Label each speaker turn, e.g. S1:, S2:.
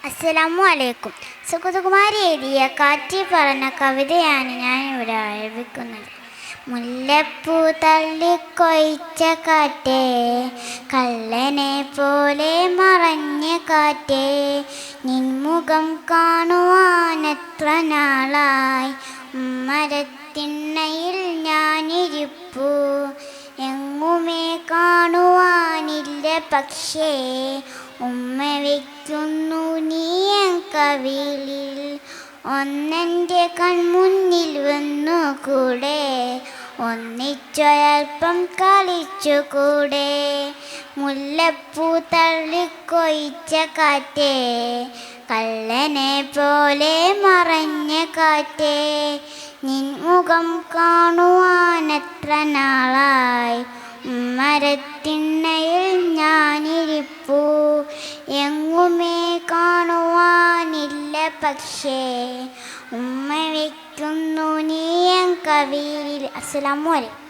S1: അസ്സലാമു അലൈക്കും. സുഗതകുമാരി എഴുതിയ കാറ്റി പറഞ്ഞ കവിതയാണ് ഞാൻ ഇവിടെ ആരംഭിക്കുന്നത്. മുല്ലപ്പൂ തള്ളിക്കൊഴിച്ച കാറ്റേ, കള്ളനെ പോലെ മറഞ്ഞ കാറ്റേ, നിൻമുഖം കാണുവാനെത്ര നാളായി, മരത്തിണ്ണയിൽ ഞാനിരിപ്പൂ, എങ്ങുമേ കാണുവാനില്ല പക്ഷേ, ഉമ്മ വയ്ക്കുന്നു നീയൻ കവിളിൽ, ഒന്നെൻ്റെ കൺമുന്നിൽ വന്നു കൂടെ, ഒന്നിച്ചൊരൽപ്പം കളിച്ചുകൂടെ. മുല്ലപ്പൂ തള്ളിക്കൊഴിച്ച കാറ്റേ, കള്ളനെ പോലെ മറഞ്ഞ കാറ്റേ, നിൻമുഖം കാണുവാനെത്ര നാളായി, മരത്തിണ്ണയിൽ ഞാനിരിപ്പൂ, എങ്ങുമേ കാണുവാനില്ല പക്ഷേ, ഉമ്മ വയ്ക്കുന്നു നീയൻ കവിളിൽ. അസ്സലാമു അലൈക്കും.